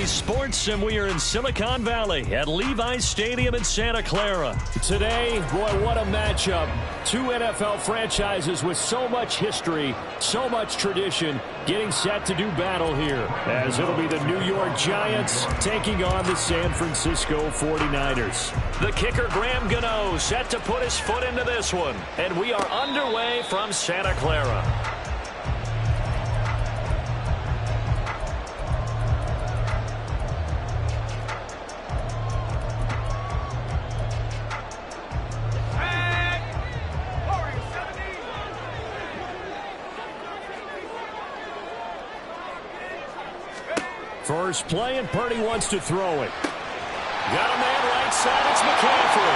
Bally Sports, and we are in Silicon Valley at Levi's Stadium in Santa Clara. Today, boy, what a matchup. Two NFL franchises with so much history, so much tradition, getting set to do battle here, as it'll be the New York Giants taking on the San Francisco 49ers. The kicker, Graham Gano, set to put his foot into this one, and we are underway from Santa Clara. First play, and Purdy wants to throw it. Got a man right side, it's McCaffrey.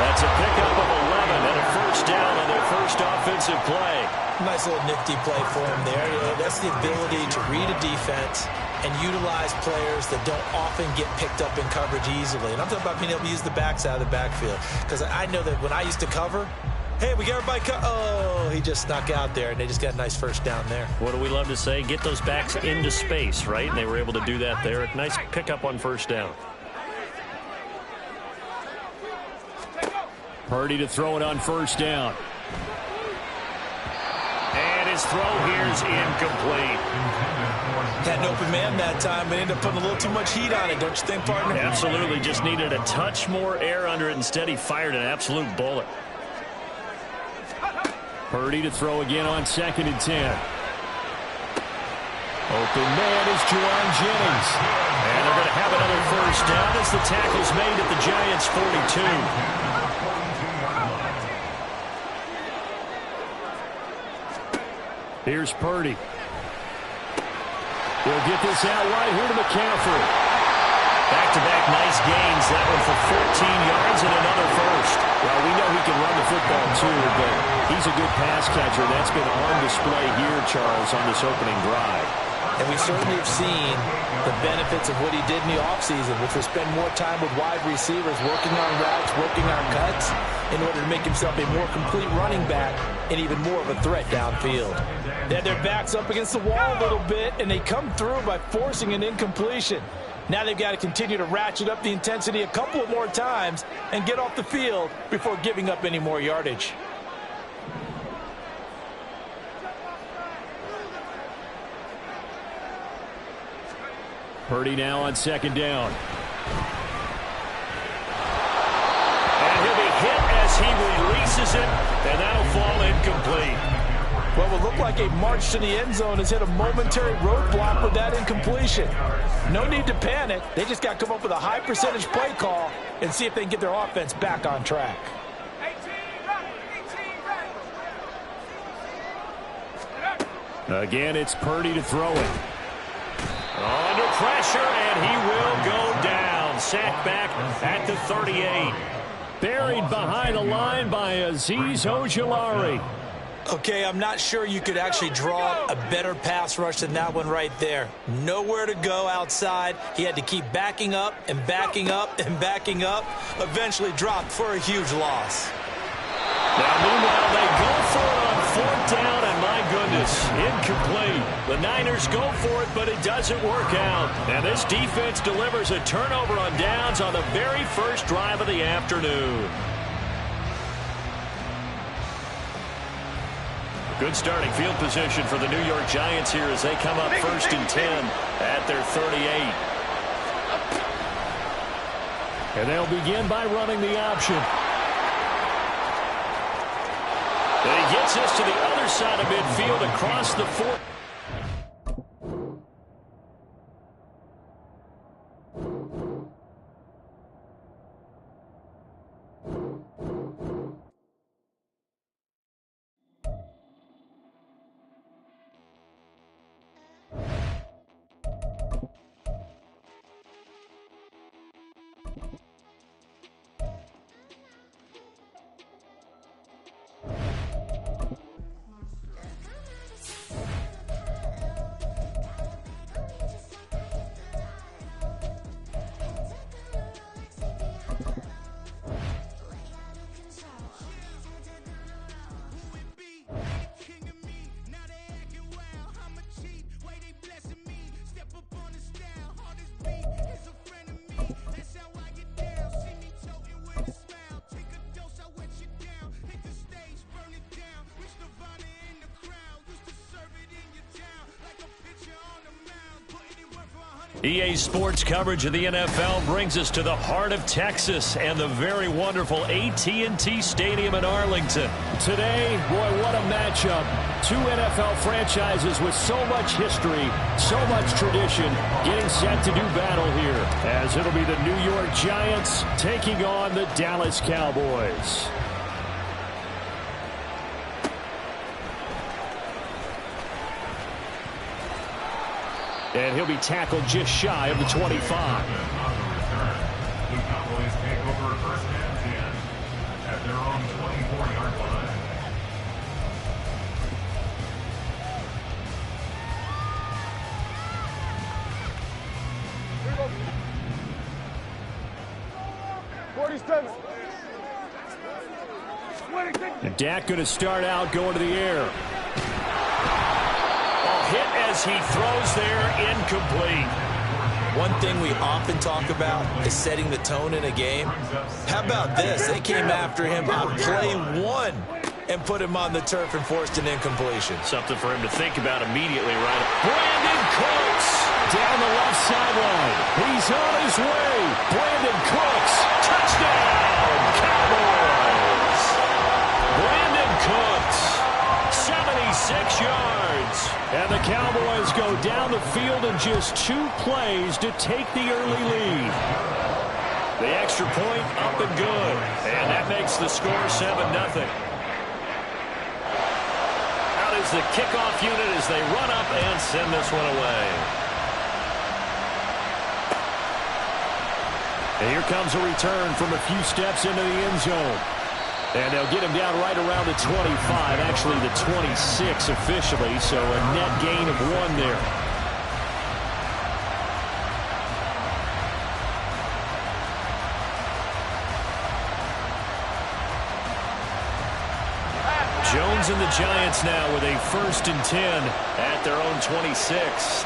That's a pickup of 11 and a first down on their first offensive play. Nice little nifty play for him there. That's the ability to read a defense and utilize players that don't often get picked up in coverage easily. And I'm talking about being able to use the backside of the backfield. Because I know that when I used to cover, hey, we got everybody oh, he just snuck out there, and they just got a nice first down there. What do we love to say? Get those backs into space, right? And they were able to do that there. Nice pickup on first down. Purdy to throw it on first down. And his throw here is incomplete. Had an open man that time, but ended up putting a little too much heat on it, don't you think, partner? Absolutely. Just needed a touch more air under it. Instead, he fired an absolute bullet. Purdy to throw again on 2nd and 10. Open man is Juwan Jennings. And they're going to have another first down as the tackle's made at the Giants' 42. Here's Purdy. He'll get this out wide here to McCaffrey. Back-to-back nice gains. That one for 14 yards and another first. Well, we know he can run the football too, but he's a good pass catcher. That's been on display here, Charles, on this opening drive. And we certainly have seen the benefits of what he did in the offseason, which was spend more time with wide receivers, working on routes, working on cuts, in order to make himself a more complete running back and even more of a threat downfield. They had their backs up against the wall a little bit, and they come through by forcing an incompletion. Now they've got to continue to ratchet up the intensity a couple of more times and get off the field before giving up any more yardage. Purdy now on 2nd down. And he'll be hit as he releases it, and that'll fall incomplete. What will look like a march to the end zone has hit a momentary roadblock with that incompletion. No need to panic. They just got to come up with a high percentage play call and see if they can get their offense back on track. Again, it's Purdy to throw it. Under pressure, and he will go down. Sacked back at the 38. Buried behind the line by Azeez Ojulari. Okay, I'm not sure you could actually draw a better pass rush than that one right there. Nowhere to go outside. He had to keep backing up and backing up and backing up. Eventually dropped for a huge loss. Now, meanwhile, they go for it on 4th down, and my goodness, incomplete. The Niners go for it, but it doesn't work out. And this defense delivers a turnover on downs on the very first drive of the afternoon. Good starting field position for the New York Giants here as they come up 1st and 10 at their 38. And they'll begin by running the option. And he gets us to the other side of midfield across the 4. EA Sports coverage of the NFL brings us to the heart of Texas and the very wonderful AT&T Stadium in Arlington. Today, boy, what a matchup. Two NFL franchises with so much history, so much tradition, getting set to do battle here, as it'll be the New York Giants taking on the Dallas Cowboys. And he'll be tackled just shy of the 25. The Cowboys take over first and 10 at their own 24-yard line. And Dak going to start out going to the air. Hit as he throws there, incomplete. One thing we often talk about is setting the tone in a game. How about this? They came after him on play one and put him on the turf and forced an incompletion. Something for him to think about immediately, right? Brandon Cooks Down the left sideline. He's on his way. Brandon Cooks. Touchdown, Cowboys. Brandon Cooks, 76 yards. And the Cowboys go down the field in just 2 plays to take the early lead. The extra point up and good. And that makes the score 7-0. Out is the kickoff unit as they run up and send this one away. And here comes a return from a few steps into the end zone. And they'll get him down right around the 25, actually the 26 officially, so a net gain of 1 there. Jones and the Giants now with a 1st and 10 at their own 26.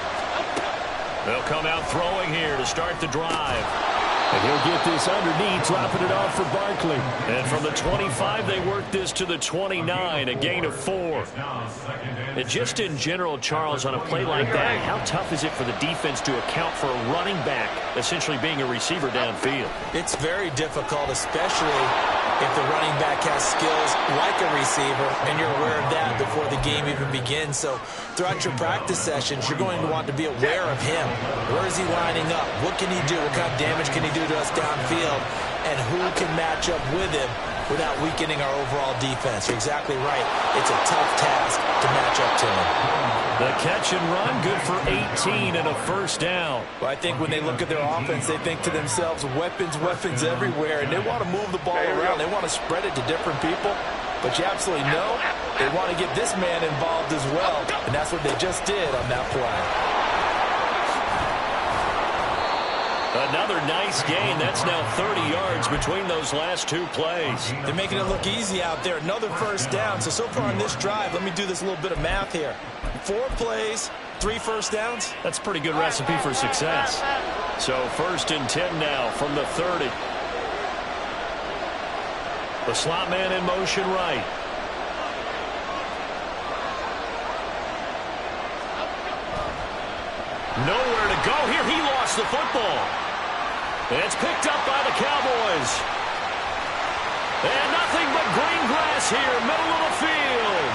They'll come out throwing here to start the drive. And he'll get this underneath, dropping it off for Barkley. And from the 25, they work this to the 29, a gain of 4. And just in general, Charles, on a play like that, how tough is it for the defense to account for a running back essentially being a receiver downfield? It's very difficult, especially if the running back has skills like a receiver, and you're aware of that before the game even begins. So throughout your practice sessions, you're going to want to be aware of him. Where is he lining up? What can he do? What kind of damage can he do to us downfield? And who can match up with him without weakening our overall defense? You're exactly right. It's a tough task to match up to him. The catch and run, good for 18 and a 1st down. Well, I think when they look at their offense, they think to themselves, weapons, weapons everywhere, and they want to move the ball around. They want to spread it to different people. But you absolutely know they want to get this man involved as well, and that's what they just did on that play. Another nice gain. That's now 30 yards between those last 2 plays. They're making it look easy out there. Another 1st down. So far on this drive, let me do this little bit of math here. 4 plays, 3 1st downs. That's a pretty good recipe for success. So 1st and 10 now from the 30. The slot man in motion right. Nowhere to go here. He lost the football. It's picked up by the Cowboys. And nothing but green grass here, middle of the field.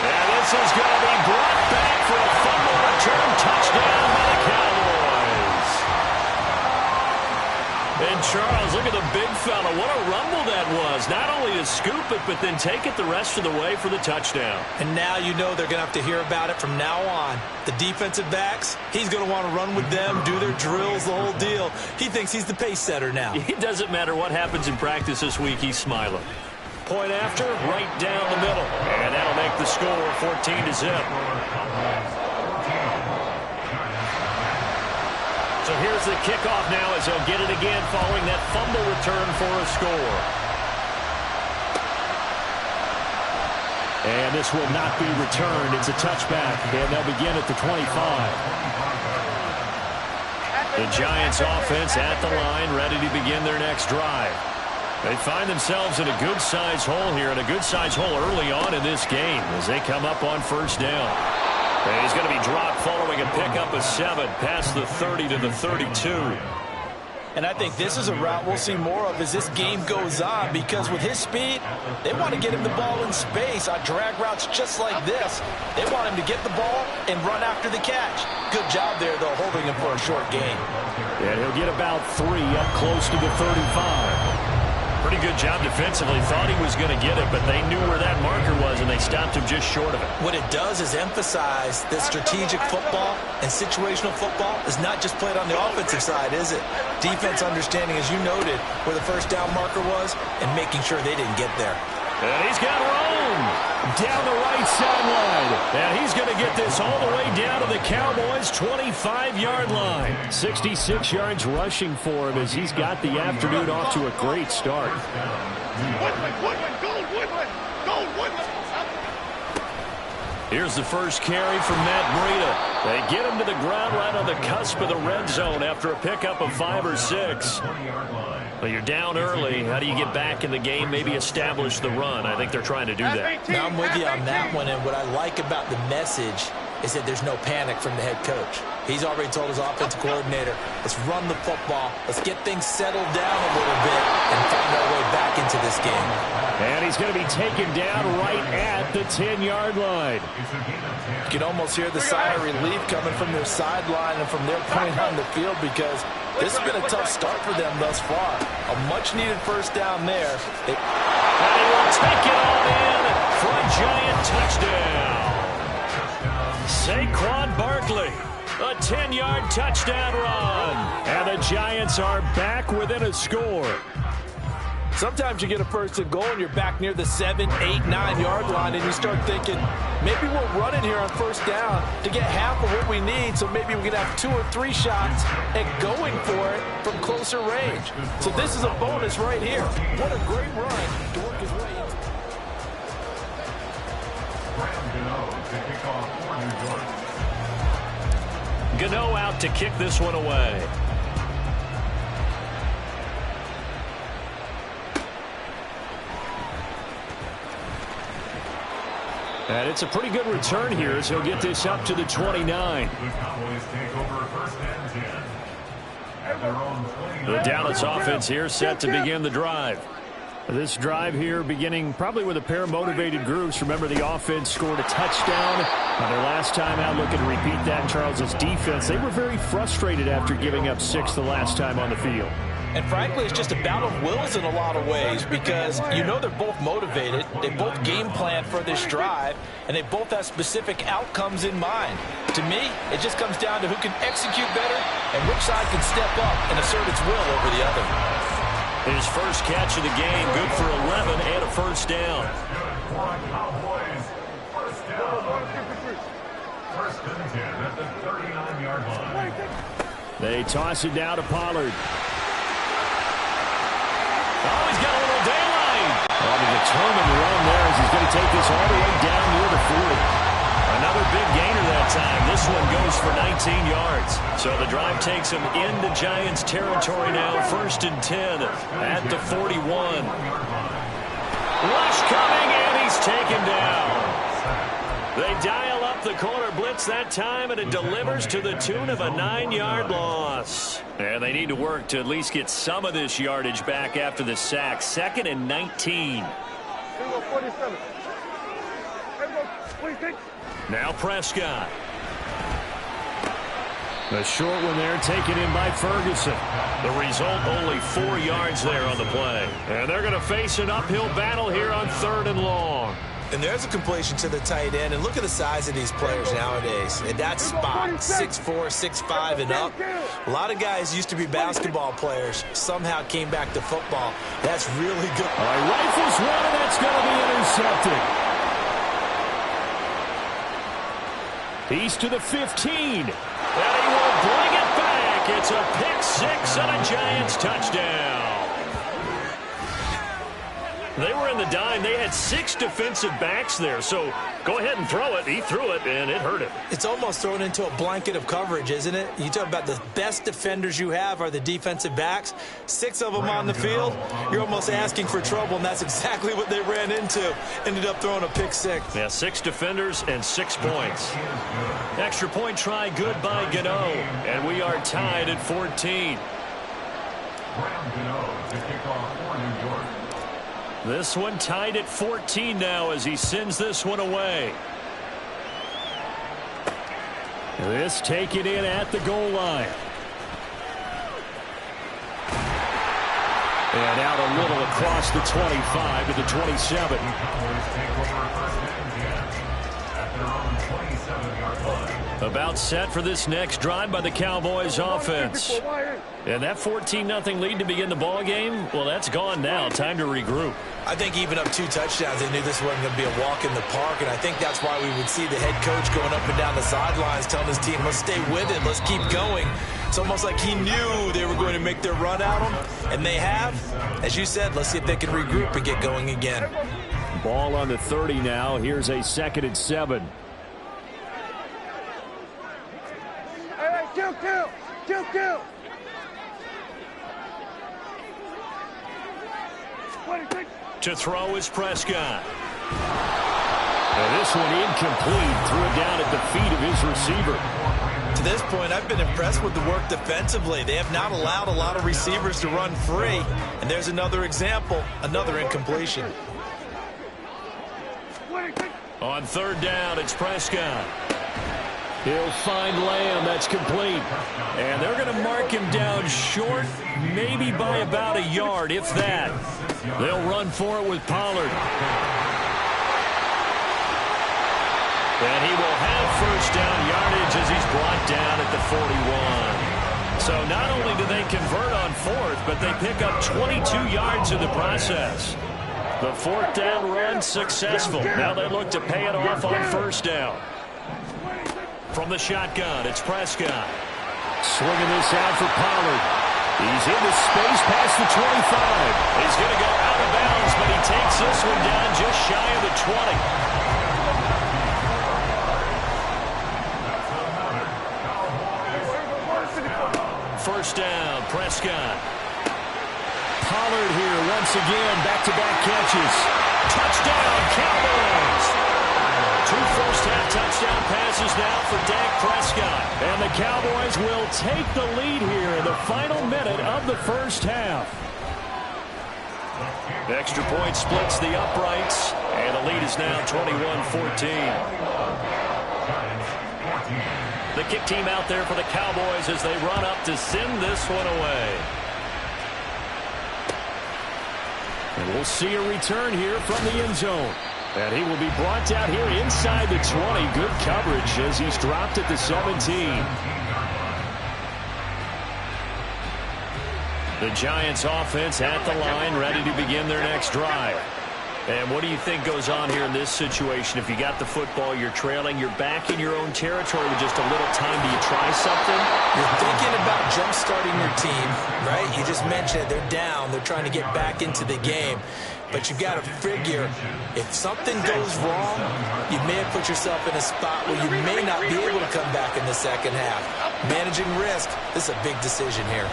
And this is going to be brought back for a fumble return touchdown by the Cowboys. And Charles, look at the big fella. What a rumble that was. Not only to scoop it, but then take it the rest of the way for the touchdown. And now you know they're going to have to hear about it from now on. The defensive backs, he's going to want to run with them, do their drills, the whole deal. He thinks he's the pace setter now. It doesn't matter what happens in practice this week, he's smiling. Point after, right down the middle. And that'll make the score 14-0. So here's the kickoff now as they'll get it again following that fumble return for a score. And this will not be returned. It's a touchback, and they'll begin at the 25. The Giants offense at the line, ready to begin their next drive. They find themselves in a good-sized hole here, and a good-sized hole early on in this game as they come up on 1st down. And he's going to be dropped following a pickup of 7 past the 30 to the 32. And I think this is a route we'll see more of as this game goes on, because with his speed, they want to get him the ball in space on drag routes just like this. They want him to get the ball and run after the catch. Good job there, though, holding him for a short gain. And he'll get about 3 up close to the 35. Pretty good job defensively. Thought he was going to get it, but they knew where that marker was, and they stopped him just short of it. What it does is emphasize that strategic football and situational football is not just played on the offensive side, is it? Defense understanding, as you noted, where the first down marker was and making sure they didn't get there. And he's got Rome down the right sideline. And he's going to get this all the way down to the Cowboys' 25-yard line. 66 yards rushing for him as he's got the afternoon off to a great start. Here's the first carry from Matt Breida. They get him to the ground right on the cusp of the red zone after a pickup of 5 or 6. But you're down early. How do you get back in the game, maybe establish the run? I think they're trying to do that. Now I'm with you on that one, and what I like about the message is that there's no panic from the head coach. He's already told his offensive coordinator, let's run the football, let's get things settled down a little bit and find our way back into this game. And he's going to be taken down right at the 10-yard line. You can almost hear the sigh of relief coming from their sideline and from their point on the field, because this has been a tough start for them thus far. A much-needed first down there. And he will take it all in for a Giant touchdown. Saquon Barkley, a 10-yard touchdown run. And the Giants are back within a score. Sometimes you get a first and goal and you're back near the 7, 8, 9-yard line, and you start thinking, maybe we'll run it here on first down to get half of what we need, so maybe we can have 2 or 3 shots at going for it from closer range. So this is a bonus right here. What a great run to work his way into. Gano out to kick this one away. And it's a pretty good return here as he'll get this up to the 29. The Dallas offense here set to begin the drive. This drive here beginning probably with a pair of motivated groups. Remember, the offense scored a touchdown on their last time out. Looking to repeat that. Charles's defense, they were very frustrated after giving up 6 the last time on the field. And frankly, it's just a battle of wills in a lot of ways, because you know they're both motivated, they both game plan for this drive, and they both have specific outcomes in mind. To me, it just comes down to who can execute better and which side can step up and assert its will over the other. His first catch of the game, good for 11 and a first down. First and 10 at the 39-yard line. They toss it down to Pollard. Oh, he's got a little daylight. Oh, the determined run there as he's going to take this all the way down near the 40. Another big gainer that time. This one goes for 19 yards. So the drive takes him into Giants territory now. First and 10 at the 41. Rush coming, and he's taken down. They dial up the corner blitz that time, and it delivers to the tune of a 9-yard loss. And they need to work to at least get some of this yardage back after the sack. 2nd and 19. Now Prescott. The short one there taken in by Ferguson. The result, only 4 yards there on the play. And they're going to face an uphill battle here on 3rd and long. And there's a completion to the tight end. And look at the size of these players nowadays. And that spot, 6'4", 6'5", and up. A lot of guys used to be basketball players, somehow came back to football. That's really good. All right, rifles one, and that's going to be intercepted. He's to the 15. And he will bring it back. It's a pick 6 and a Giants touchdown. They were in the dime. They had 6 defensive backs there. So go ahead and throw it. He threw it, and it hurt him. It's almost thrown into a blanket of coverage, isn't it? You talk about the best defenders you have are the defensive backs. 6 of them on the field. You're almost asking for trouble, and that's exactly what they ran into. Ended up throwing a pick 6. Yeah, 6 defenders and 6 points. Extra point try good by Gano. And we are tied at 14. This one tied at 14 now as he sends this one away. This taken in at the goal line. And out a little across the 25 to the 27. About set for this next drive by the Cowboys offense. And that 14-0 lead to begin the ball game, well, that's gone now. Time to regroup. I think even up 2 touchdowns, they knew this wasn't going to be a walk in the park, and I think that's why we would see the head coach going up and down the sidelines telling his team, let's stay with it, let's keep going. It's almost like he knew they were going to make their run at him, and they have. As you said, let's see if they can regroup and get going again. Ball on the 30 now. Here's a 2nd and 7. Kill. To throw is Prescott. And this one incomplete. Threw it down at the feet of his receiver. To this point, I've been impressed with the work defensively. They have not allowed a lot of receivers to run free. And there's another example, another incompletion. On 3rd down, it's Prescott. He'll find Lamb. That's complete. And they're going to mark him down short, maybe by about a yard, if that. They'll run for it with Pollard. And he will have 1st down yardage as he's brought down at the 41. So not only do they convert on 4th, but they pick up 22 yards in the process. The 4th down run successful. Now they look to pay it off on 1st down. From the shotgun, it's Prescott. Swinging this out for Pollard. He's into space past the 25. He's going to go out of bounds, but he takes this one down just shy of the 20. 1st down, Prescott. Pollard here once again, back-to-back catches. Touchdown, Cowboys! 2 first-half touchdown passes now for Dak Prescott. And the Cowboys will take the lead here in the final minute of the 1st half. Extra point splits the uprights, and the lead is now 21-14. The kick team out there for the Cowboys as they run up to send this one away. And we'll see a return here from the end zone. And he will be brought down here inside the 20. Good coverage as he's dropped at the 17. The Giants offense at the line, ready to begin their next drive. And what do you think goes on here in this situation? If you got the football, you're trailing, you're back in your own territory with just a little time. Do you try something? You're thinking about jump-starting your team, right? You just mentioned they're down. They're trying to get back into the game. But you've got to figure, if something goes wrong, you may have put yourself in a spot where you may not be able to come back in the 2nd half. Managing risk, this is a big decision here.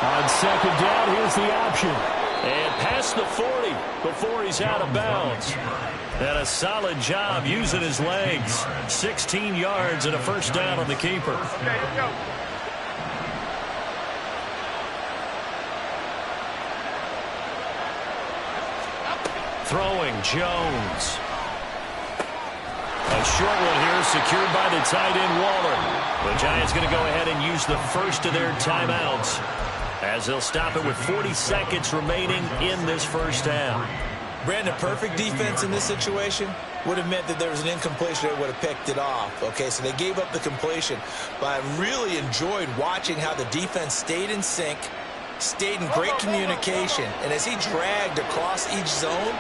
On 2nd down, here's the option. And past the 40 before he's out of bounds. And a solid job using his legs. 16 yards and a 1st down on the keeper. Throwing, Jones. A short one here secured by the tight end, Waller. The Giants going to go ahead and use the first of their timeouts as they'll stop it with 40 seconds remaining in this 1st half. Brandon, perfect defense in this situation would have meant that there was an incompletion that would have picked it off. Okay, so they gave up the completion. But I really enjoyed watching how the defense stayed in sync, stayed in great communication. And as he dragged across each zone,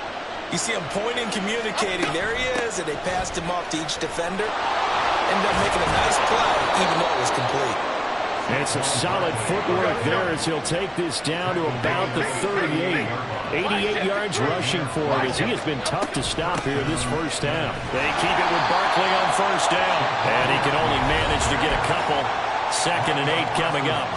you see him pointing, communicating. There he is, and they passed him off to each defender. Ended up making a nice play, even though it was complete. And some solid footwork there as he'll take this down to about the 38. 88 yards rushing for him as he has been tough to stop here this first down. They keep it with Barkley on first down. And he can only manage to get a couple. 2nd and 8 coming up.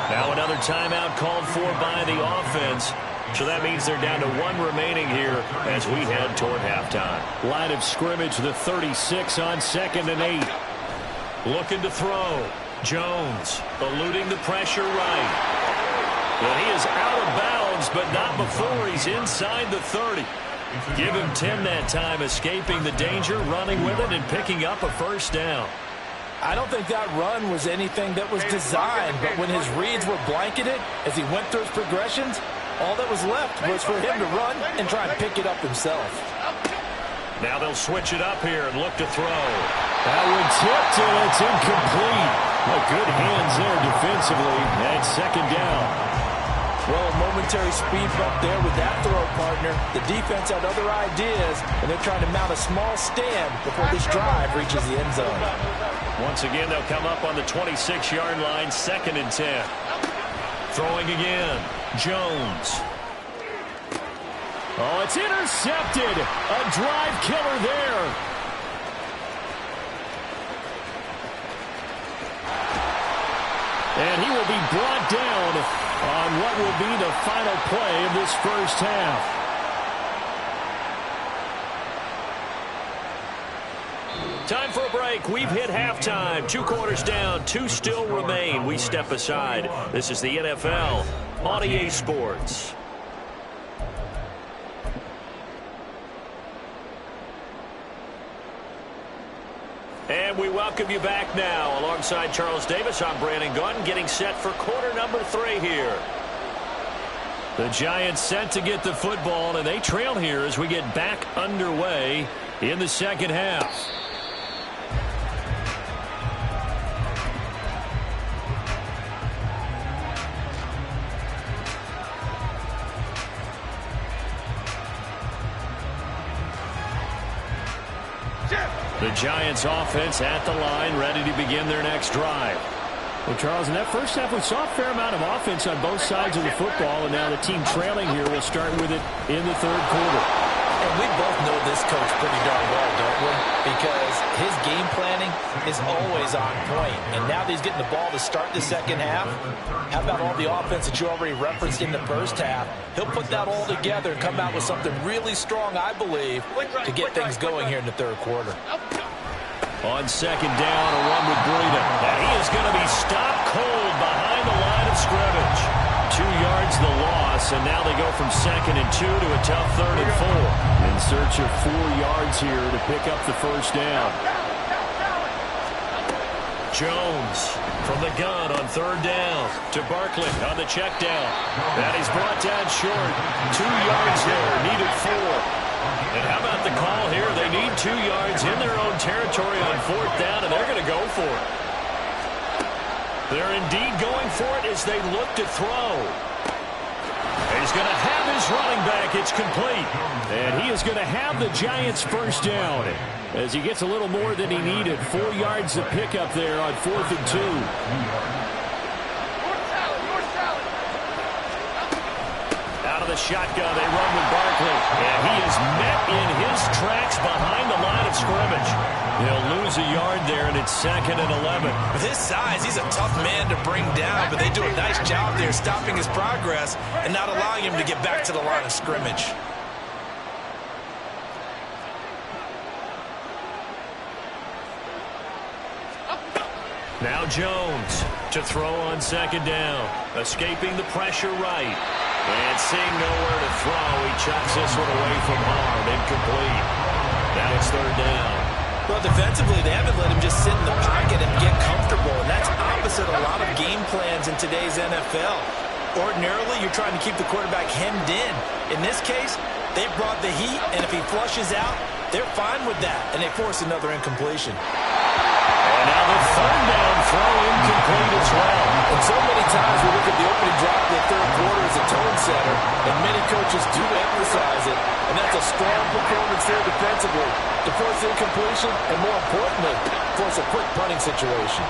Now another timeout called for by the offense. So that means they're down to 1 remaining here as we head toward halftime. Line of scrimmage, the 36 on 2nd and 8. Looking to throw. Jones eluding the pressure right. Well, he is out of bounds, but not before he's inside the 30. Give him 10 that time, escaping the danger, running with it, and picking up a first down. I don't think that run was anything that was designed, but when his reads were blanketed as he went through his progressions, all that was left was for him to run and try and pick it up himself. Now they'll switch it up here and look to throw. That one tipped, and it's incomplete. Well, good hands there defensively, and 2nd down. Well, a momentary speed bump there with that throw, partner. The defense had other ideas, and they're trying to mount a small stand before this drive reaches the end zone. Once again, they'll come up on the 26-yard line, 2nd and 10. Throwing again, Jones. Oh, it's intercepted. A drive killer there. And he will be brought down on what will be the final play of this first half. Time for a break. We've hit halftime. 2 quarters down. 2 still remain. We step aside. This is the NFL on EA Sports. And we welcome you back now. Alongside Charles Davis, I'm Brandon Gunn, getting set for quarter number 3 here. The Giants set to get the football, and they trail here as we get back underway in the second half. The Giants offense at the line, ready to begin their next drive. Well, Charles, in that first half, we saw a fair amount of offense on both sides of the football, and now the team trailing here will start with it in the 3rd quarter. And we both know this coach pretty darn well, don't we? Because his game planning is always on point. And now that he's getting the ball to start the second half, how about all the offense that you already referenced in the first half? He'll put that all together and come out with something really strong, I believe, to get things going here in the 3rd quarter. On 2nd down, a run with Breida. And he is going to be stopped cold behind the line of scrimmage. 2 yards the loss, and now they go from 2nd and 2 to a tough 3rd and 4. In search of 4 yards here to pick up the first down. Jones from the gun on 3rd down to Barkley on the check down. That is brought down short. 2 yards there, needed 4. And how about the call here? They need 2 yards in their own territory on 4th down, and they're going to go for it. They're indeed going for it as they look to throw. He's going to have his running back. It's complete. And he is going to have the Giants first down as he gets a little more than he needed. 4 yards to pick up there on 4th and 2. The shotgun, they run with Barkley, and he is met in his tracks behind the line of scrimmage. They'll lose a yard there, and it's 2nd and 11. With his size, he's a tough man to bring down, but they do a nice job there stopping his progress and not allowing him to get back to the line of scrimmage. Now Jones to throw on 2nd down, escaping the pressure right. And seeing nowhere to throw, he chucks this one away from harm. Incomplete. Now it's 3rd down. Well, defensively, they haven't let him just sit in the pocket and get comfortable. And that's opposite a lot of game plans in today's NFL. Ordinarily, you're trying to keep the quarterback hemmed in. In this case, they brought the heat, and if he flushes out, they're fine with that. And they force another incompletion. And now the 3rd down throw incomplete as well. And so many times we look at the opening drive of the 3rd quarter as a tone setter, and many coaches do emphasize it. And that's a strong performance there defensively to force incompletion and, more importantly, force a quick punting situation.